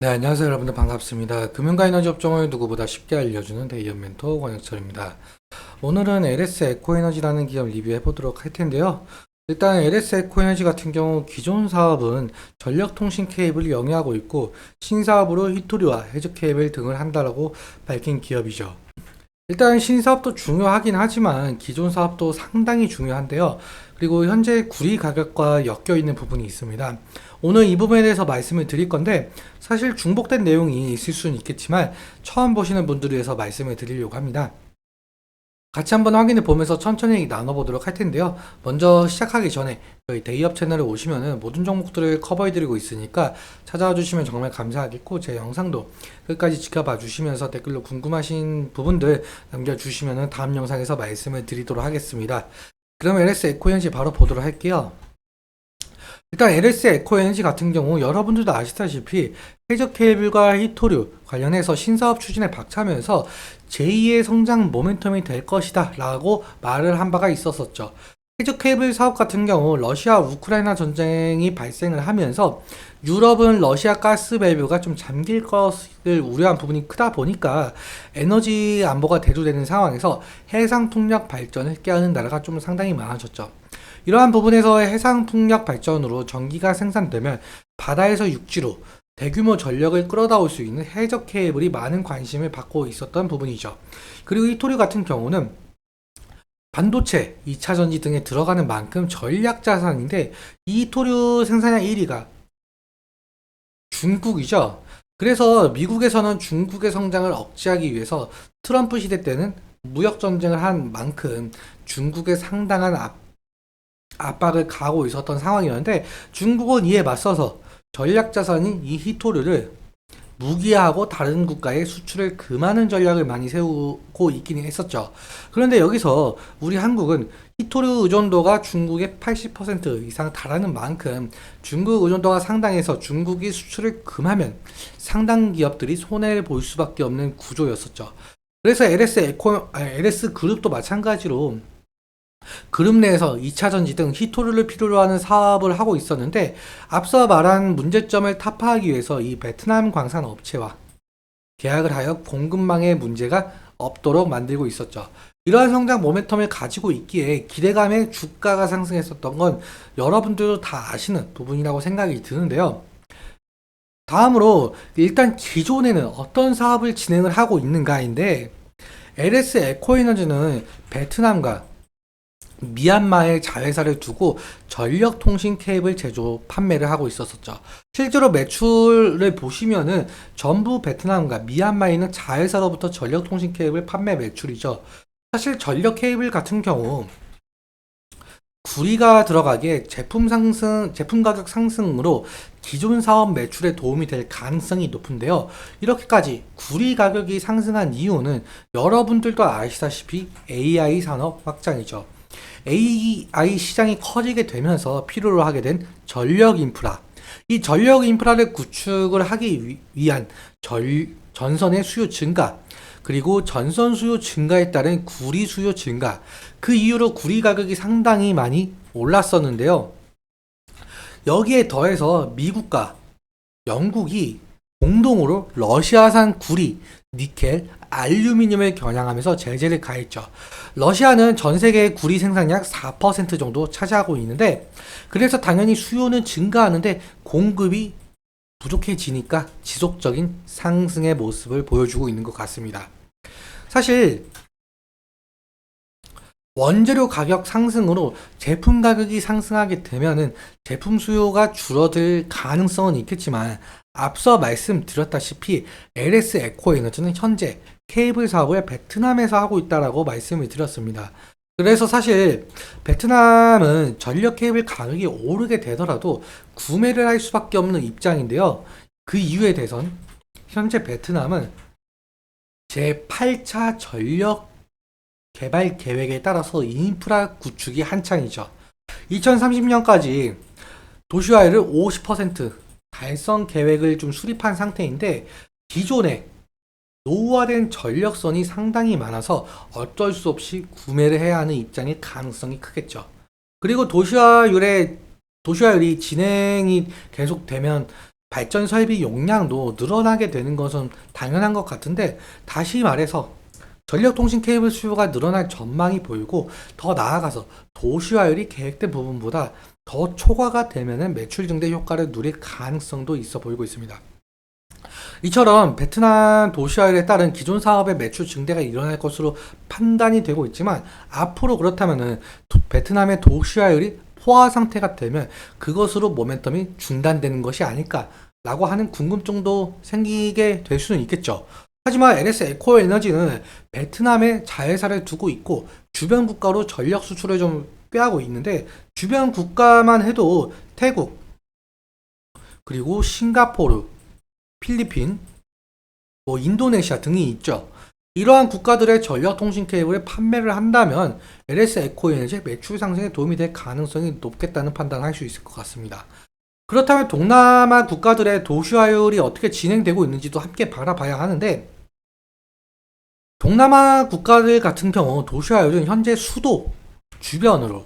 네, 안녕하세요. 여러분들 반갑습니다. 금융과 에너지 업종을 누구보다 쉽게 알려주는 대기업 멘토 권혁철입니다. 오늘은 LS 에코에너지라는 기업 리뷰해 보도록 할 텐데요. 일단 LS 에코에너지 같은 경우 기존 사업은 전력통신 케이블을 영위하고 있고 신사업으로 히토리와 해저 케이블 등을 한다라고 밝힌 기업이죠. 일단 신사업도 중요하긴 하지만 기존 사업도 상당히 중요한데요. 그리고 현재 구리 가격과 엮여 있는 부분이 있습니다. 오늘 이 부분에 대해서 말씀을 드릴 건데 사실 중복된 내용이 있을 수는 있겠지만 처음 보시는 분들을 위해서 말씀을 드리려고 합니다. 같이 한번 확인해 보면서 천천히 나눠보도록 할 텐데요. 먼저 시작하기 전에 저희 데이업 채널에 오시면은 모든 종목들을 커버해 드리고 있으니까 찾아와 주시면 정말 감사하겠고 제 영상도 끝까지 지켜봐 주시면서 댓글로 궁금하신 부분들 남겨주시면은 다음 영상에서 말씀을 드리도록 하겠습니다. 그럼 LS 에코엔지 바로 보도록 할게요. 일단 LS 에코엔지 같은 경우 여러분들도 아시다시피 해저 케이블과 히토류 관련해서 신사업 추진에 박차면서 제2의 성장 모멘텀이 될 것이다 라고 말을 한 바가 있었었죠. 해저 케이블 사업 같은 경우 러시아 우크라이나 전쟁이 발생을 하면서 유럽은 러시아 가스 밸브가 좀 잠길 것을 우려한 부분이 크다 보니까 에너지 안보가 대두되는 상황에서 해상 풍력 발전을 깨하는 나라가 좀 상당히 많아졌죠. 이러한 부분에서 해상 풍력 발전으로 전기가 생산되면 바다에서 육지로 대규모 전력을 끌어다 올 수 있는 해저 케이블이 많은 관심을 받고 있었던 부분이죠. 그리고 이 토류 같은 경우는 반도체, 2차 전지 등에 들어가는 만큼 전략 자산인데 이 토류 생산량 1위가 중국이죠. 그래서 미국에서는 중국의 성장을 억제하기 위해서 트럼프 시대 때는 무역 전쟁을 한 만큼 중국에 상당한 압박을 가하고 있었던 상황이었는데 중국은 이에 맞서서 전략 자산인 이 히토류를 무기화하고 다른 국가에 수출을 금하는 전략을 많이 세우고 있기는 했었죠. 그런데 여기서 우리 한국은 히토류 의존도가 중국의 80% 이상 달하는 만큼 중국 의존도가 상당해서 중국이 수출을 금하면 상당 기업들이 손해를 볼 수밖에 없는 구조였었죠. 그래서 LS 그룹도 마찬가지로 그룹 내에서 2차 전지 등 히토류를 필요로 하는 사업을 하고 있었는데 앞서 말한 문제점을 타파하기 위해서 이 베트남 광산 업체와 계약을 하여 공급망에 문제가 없도록 만들고 있었죠. 이러한 성장 모멘텀을 가지고 있기에 기대감에 주가가 상승했었던 건 여러분들도 다 아시는 부분이라고 생각이 드는데요. 다음으로 일단 기존에는 어떤 사업을 진행을 하고 있는가인데 LS 에코에너지는 베트남과 미얀마에 자회사를 두고 전력 통신 케이블 제조 판매를 하고 있었었죠. 실제로 매출을 보시면은 전부 베트남과 미얀마에 있는 자회사로부터 전력 통신 케이블 판매 매출이죠. 사실 전력 케이블 같은 경우 구리가 들어가기에 제품 가격 상승으로 기존 사업 매출에 도움이 될 가능성이 높은데요. 이렇게까지 구리 가격이 상승한 이유는 여러분들도 아시다시피 AI 산업 확장이죠. AI 시장이 커지게 되면서 필요로 하게 된 전력 인프라. 이 전력 인프라를 구축을 하기 위한 전선의 수요 증가, 그리고 전선 수요 증가에 따른 구리 수요 증가. 그 이후로 구리 가격이 상당히 많이 올랐었는데요. 여기에 더해서 미국과 영국이 공동으로 러시아산 구리, 니켈, 알루미늄을 겨냥하면서 제재를 가했죠. 러시아는 전 세계의 구리 생산량 4% 정도 차지하고 있는데 그래서 당연히 수요는 증가하는데 공급이 부족해지니까 지속적인 상승의 모습을 보여주고 있는 것 같습니다. 사실 원재료 가격 상승으로 제품 가격이 상승하게 되면은 제품 수요가 줄어들 가능성은 있겠지만 앞서 말씀드렸다시피 LS 에코에너지는 현재 케이블 사업을 베트남에서 하고 있다라고 말씀을 드렸습니다. 그래서 사실 베트남은 전력 케이블 가격이 오르게 되더라도 구매를 할 수밖에 없는 입장인데요. 그 이유에 대해선 현재 베트남은 제8차 전력 개발 계획에 따라서 인프라 구축이 한창이죠. 2030년까지 도시화율을 50% 달성 계획을 좀 수립한 상태인데 기존에 노후화된 전력선이 상당히 많아서 어쩔 수 없이 구매를 해야 하는 입장일 가능성이 크겠죠. 그리고 도시화율이 진행이 계속되면 발전 설비 용량도 늘어나게 되는 것은 당연한 것 같은데, 다시 말해서 전력통신 케이블 수요가 늘어날 전망이 보이고, 더 나아가서 도시화율이 계획된 부분보다 더 초과가 되면은 매출 증대 효과를 누릴 가능성도 있어 보이고 있습니다. 이처럼 베트남 도시화율에 따른 기존 사업의 매출 증대가 일어날 것으로 판단이 되고 있지만, 앞으로 그렇다면은 베트남의 도시화율이 포화 상태가 되면 그것으로 모멘텀이 중단되는 것이 아닐까라고 하는 궁금증도 생기게 될 수는 있겠죠. 하지만 LS 에코 에너지는 베트남에 자회사를 두고 있고 주변 국가로 전력 수출을 좀 꾀하고 있는데, 주변 국가만 해도 태국, 그리고 싱가포르, 필리핀, 인도네시아 등이 있죠. 이러한 국가들의 전력 통신 케이블을 판매를 한다면 LS 에코 에너지의 매출 상승에 도움이 될 가능성이 높겠다는 판단을 할 수 있을 것 같습니다. 그렇다면 동남아 국가들의 도시화율이 어떻게 진행되고 있는지도 함께 바라봐야 하는데, 동남아 국가들 같은 경우 도시화율은 현재 수도 주변으로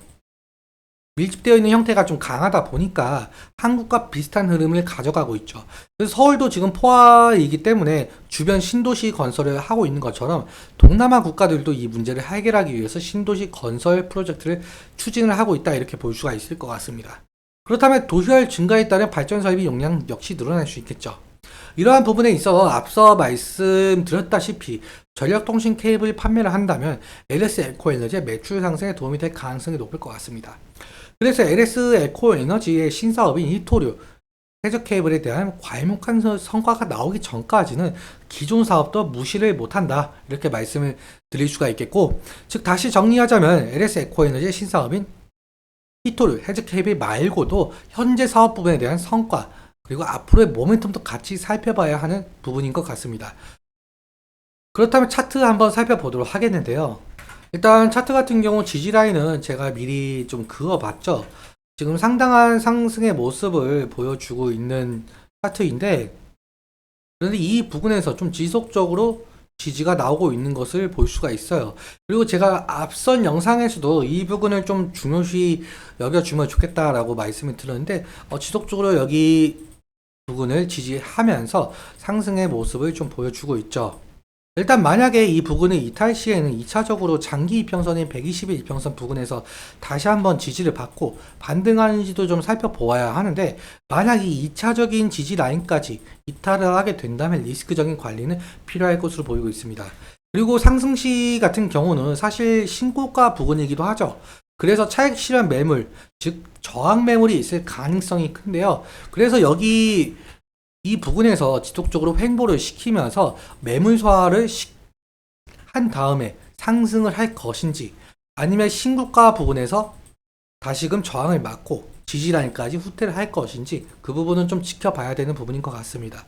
밀집되어 있는 형태가 좀 강하다 보니까 한국과 비슷한 흐름을 가져가고 있죠. 그래서 서울도 지금 포화이기 때문에 주변 신도시 건설을 하고 있는 것처럼 동남아 국가들도 이 문제를 해결하기 위해서 신도시 건설 프로젝트를 추진을 하고 있다, 이렇게 볼 수가 있을 것 같습니다. 그렇다면 도시화율 증가에 따른 발전 설비 용량 역시 늘어날 수 있겠죠. 이러한 부분에 있어 앞서 말씀드렸다시피 전력통신 케이블 판매를 한다면 LS 에코 에너지의 매출 상승에 도움이 될 가능성이 높을 것 같습니다. 그래서 LS 에코 에너지의 신사업인 이토류 해저 케이블에 대한 괄목한 성과가 나오기 전까지는 기존 사업도 무시를 못한다, 이렇게 말씀을 드릴 수가 있겠고, 즉 다시 정리하자면 LS 에코 에너지의 신사업인 이토류 해저 케이블 말고도 현재 사업 부분에 대한 성과, 그리고 앞으로의 모멘텀도 같이 살펴봐야 하는 부분인 것 같습니다. 그렇다면 차트 한번 살펴보도록 하겠는데요. 일단 차트 같은 경우 지지라인은 제가 미리 좀 그어봤죠. 지금 상당한 상승의 모습을 보여주고 있는 차트인데, 그런데 이 부분에서 좀 지속적으로 지지가 나오고 있는 것을 볼 수가 있어요. 그리고 제가 앞선 영상에서도 이 부분을 좀 중요시 여겨주면 좋겠다라고 말씀을 드렸는데, 지속적으로 여기 부분을 지지하면서 상승의 모습을 좀 보여주고 있죠. 일단 만약에 이 부분을 이탈 시에는 2차적으로 장기 이평선인 120일 이평선 부근에서 다시 한번 지지를 받고 반등하는지도 좀 살펴보아야 하는데, 만약 이 2차적인 지지 라인까지 이탈을 하게 된다면 리스크적인 관리는 필요할 것으로 보이고 있습니다. 그리고 상승시 같은 경우는 사실 신고가 부근이기도 하죠. 그래서 차익 실현 매물, 즉 저항 매물이 있을 가능성이 큰데요. 그래서 여기 이 부분에서 지속적으로 횡보를 시키면서 매물 소화를 한 다음에 상승을 할 것인지, 아니면 신고가 부분에서 다시금 저항을 막고 지지라인까지 후퇴를 할 것인지, 그 부분은 좀 지켜봐야 되는 부분인 것 같습니다.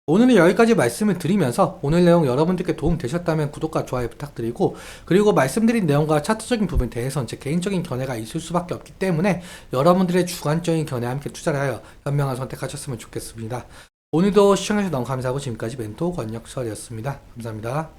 오늘은 여기까지 말씀을 드리면서 오늘 내용 여러분들께 도움 되셨다면 구독과 좋아요 부탁드리고, 그리고 말씀드린 내용과 차트적인 부분에 대해서는 제 개인적인 견해가 있을 수밖에 없기 때문에 여러분들의 주관적인 견해와 함께 투자를 하여 현명한 선택하셨으면 좋겠습니다. 오늘도 시청해주셔서 너무 감사하고, 지금까지 멘토 권혁설이었습니다. 감사합니다.